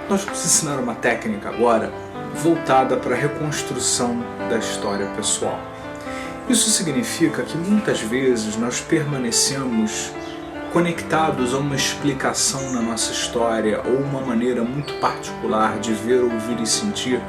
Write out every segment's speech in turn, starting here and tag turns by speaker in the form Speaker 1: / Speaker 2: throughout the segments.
Speaker 1: Nós vamos ensinar uma técnica agora voltada para a reconstrução da história pessoal. Isso significa que muitas vezes nós permanecemos conectados a uma explicação na nossa história ou uma maneira muito particular de ver, ouvir e sentir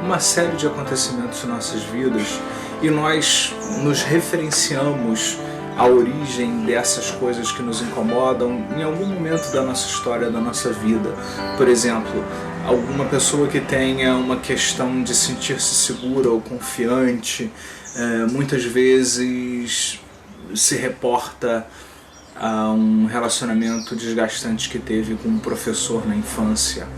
Speaker 1: uma série de acontecimentos em nossas vidas e nós nos referenciamos à origem dessas coisas que nos incomodam em algum momento da nossa história, da nossa vida. Por exemplo, alguma pessoa que tenha uma questão de sentir-se segura ou confiante, muitas vezes se reporta a um relacionamento desgastante que teve com um professor na infância.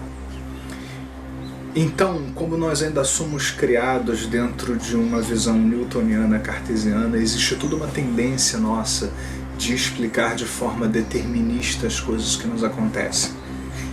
Speaker 1: Então, como nós ainda somos criados dentro de uma visão newtoniana, cartesiana, existe toda uma tendência nossa de explicar de forma determinista as coisas que nos acontecem.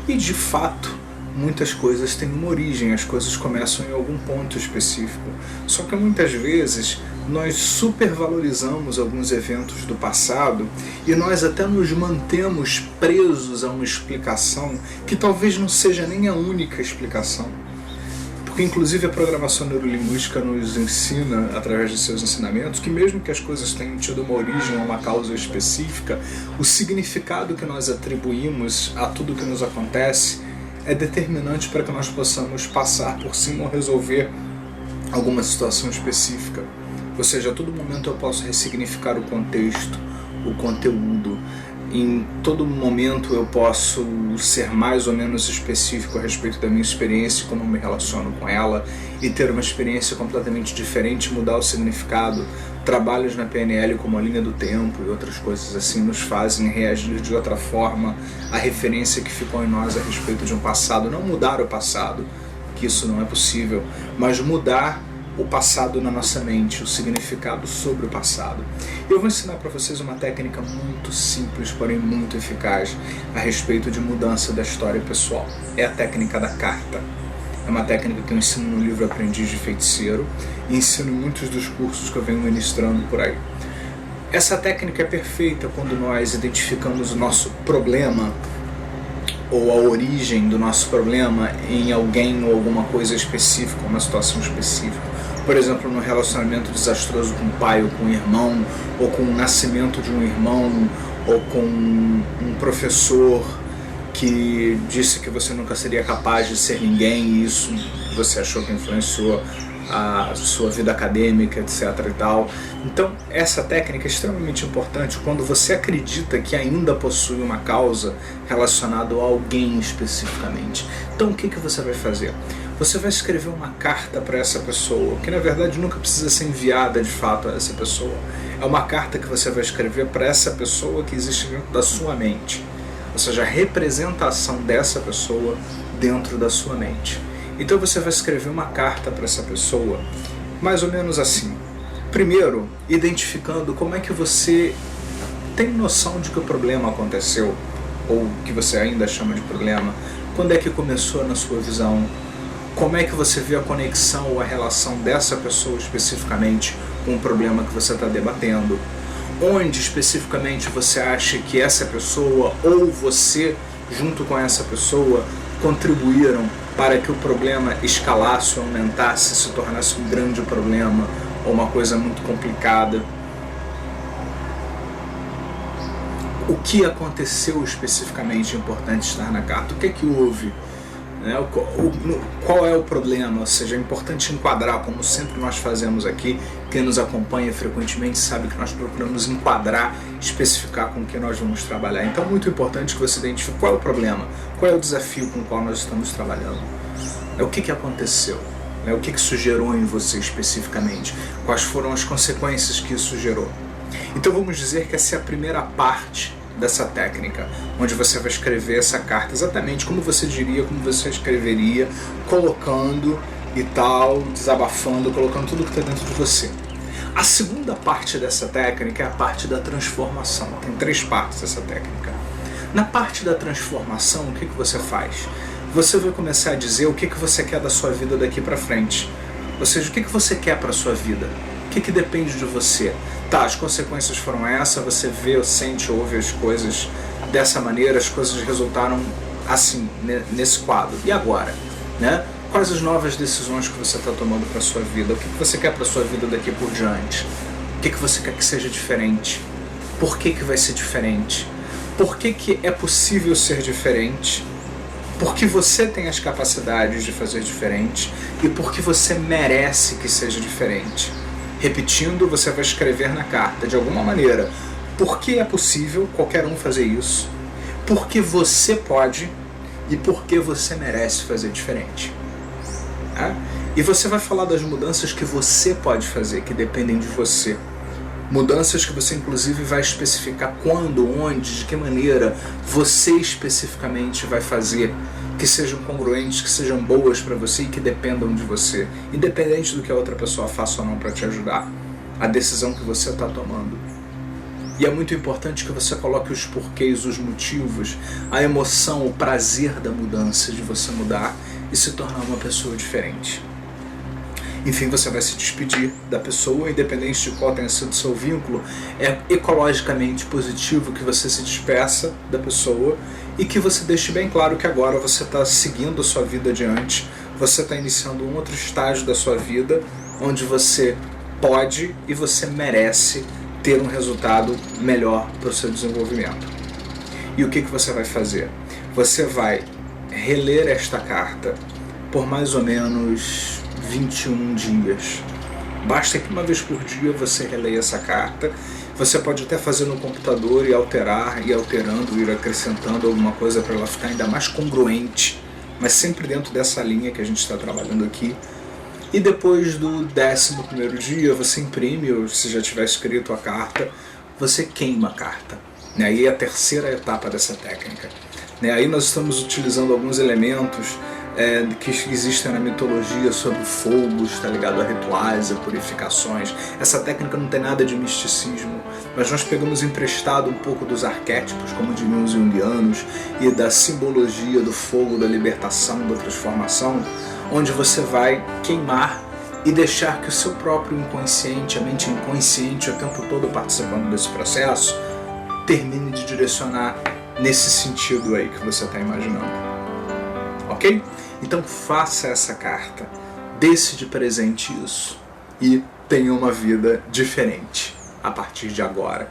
Speaker 1: E de fato, muitas coisas têm uma origem, as coisas começam em algum ponto específico. Só que muitas vezes nós supervalorizamos alguns eventos do passado e nós até nos mantemos presos a uma explicação que talvez não seja nem a única explicação. Porque inclusive a programação neurolinguística nos ensina, através de seus ensinamentos, que mesmo que as coisas tenham tido uma origem ou uma causa específica, o significado que nós atribuímos a tudo que nos acontece é determinante para que nós possamos passar por cima ou resolver alguma situação específica. Ou seja, a todo momento eu posso ressignificar o contexto, o conteúdo. Em todo momento eu posso ser mais ou menos específico a respeito da minha experiência e como eu me relaciono com ela e ter uma experiência completamente diferente, mudar o significado. Trabalhos na PNL como a linha do tempo e outras coisas assim nos fazem reagir de outra forma à referência que ficou em nós a respeito de um passado. Não mudar o passado, que isso não é possível, mas mudar o passado na nossa mente, o significado sobre o passado. Eu vou ensinar para vocês uma técnica muito simples, porém muito eficaz, a respeito de mudança da história pessoal. É a técnica da carta. É uma técnica que eu ensino no livro Aprendiz de Feiticeiro e ensino em muitos dos cursos que eu venho ministrando por aí. Essa técnica é perfeita quando nós identificamos o nosso problema ou a origem do nosso problema em alguém ou alguma coisa específica, uma situação específica. Por exemplo, num relacionamento desastroso com o pai ou com o irmão, ou com o nascimento de um irmão, ou com um professor que disse que você nunca seria capaz de ser ninguém e isso você achou que influenciou a sua vida acadêmica, etc. e tal. Então, essa técnica é extremamente importante quando você acredita que ainda possui uma causa relacionada a alguém especificamente. Então, o que você vai fazer? Você vai escrever uma carta para essa pessoa, que na verdade nunca precisa ser enviada de fato a essa pessoa. É uma carta que você vai escrever para essa pessoa que existe dentro da sua mente. Ou seja, a representação dessa pessoa dentro da sua mente. Então você vai escrever uma carta para essa pessoa, mais ou menos assim. Primeiro, identificando como é que você tem noção de que o problema aconteceu, ou que você ainda chama de problema, quando é que começou na sua visão, como é que você vê a conexão ou a relação dessa pessoa especificamente com o problema que você está debatendo, onde especificamente você acha que essa pessoa ou você, junto com essa pessoa, contribuíram para que o problema escalasse, aumentasse, se tornasse um grande problema ou uma coisa muito complicada. O que aconteceu especificamente é importante estar na carta. O que é que houve? Qual é o problema? Ou seja, é importante enquadrar, como sempre nós fazemos aqui. Quem nos acompanha frequentemente sabe que nós procuramos enquadrar, especificar com o que nós vamos trabalhar. Então é muito importante que você identifique qual é o problema, qual é o desafio com o qual nós estamos trabalhando. O que aconteceu? O que isso gerou em você especificamente? Quais foram as consequências que isso gerou? Então vamos dizer que essa é a primeira parte dessa técnica, onde você vai escrever essa carta exatamente como você diria, como você escreveria, colocando e tal, desabafando, colocando tudo que está dentro de você. A segunda parte dessa técnica é a parte da transformação. Tem 3 partes dessa técnica. Na parte da transformação, o que você faz? Você vai começar a dizer o que você quer da sua vida daqui para frente. Ou seja, o que você quer para a sua vida? O que depende de você? Tá, as consequências foram essas, você vê, sente, ouve as coisas dessa maneira, as coisas resultaram assim, nesse quadro. E agora? Né? Quais as novas decisões que você está tomando para a sua vida? O que você quer para a sua vida daqui por diante? O que você quer que seja diferente? Por que vai ser diferente? Por que é possível ser diferente? Porque você tem as capacidades de fazer diferente e porque você merece que seja diferente. Repetindo, você vai escrever na carta, de alguma maneira, por que é possível qualquer um fazer isso, por que você pode e por que você merece fazer diferente. Tá? E você vai falar das mudanças que você pode fazer, que dependem de você. Mudanças que você inclusive vai especificar quando, onde, de que maneira você especificamente vai fazer, que sejam congruentes, que sejam boas para você e que dependam de você, independente do que a outra pessoa faça ou não para te ajudar, a decisão que você está tomando. E é muito importante que você coloque os porquês, os motivos, a emoção, o prazer da mudança, de você mudar e se tornar uma pessoa diferente. Enfim, você vai se despedir da pessoa, independente de qual tenha sido o seu vínculo. É ecologicamente positivo que você se despeça da pessoa e que você deixe bem claro que agora você está seguindo a sua vida adiante, você está iniciando um outro estágio da sua vida, onde você pode e você merece ter um resultado melhor para o seu desenvolvimento. E o que você vai fazer? Você vai reler esta carta por mais ou menos 21 dias. Basta que uma vez por dia você releia essa carta. Você pode até fazer no computador e alterar, ir alterando, ir acrescentando alguma coisa para ela ficar ainda mais congruente, mas sempre dentro dessa linha que a gente está trabalhando aqui. E depois do 11º dia você imprime, ou se já tiver escrito a carta, você queima a carta. Aí é a terceira etapa dessa técnica. Aí nós estamos utilizando alguns elementos que existem na mitologia sobre fogos, tá ligado? A rituais, a purificações. Essa técnica não tem nada de misticismo, mas nós pegamos emprestado um pouco dos arquétipos, como diriam os junguianos, e da simbologia do fogo, da libertação, da transformação, onde você vai queimar e deixar que o seu próprio inconsciente, a mente inconsciente, o tempo todo participando desse processo, termine de direcionar nesse sentido aí que você está imaginando. Ok? Então faça essa carta, dê-se de presente isso e tenha uma vida diferente a partir de agora.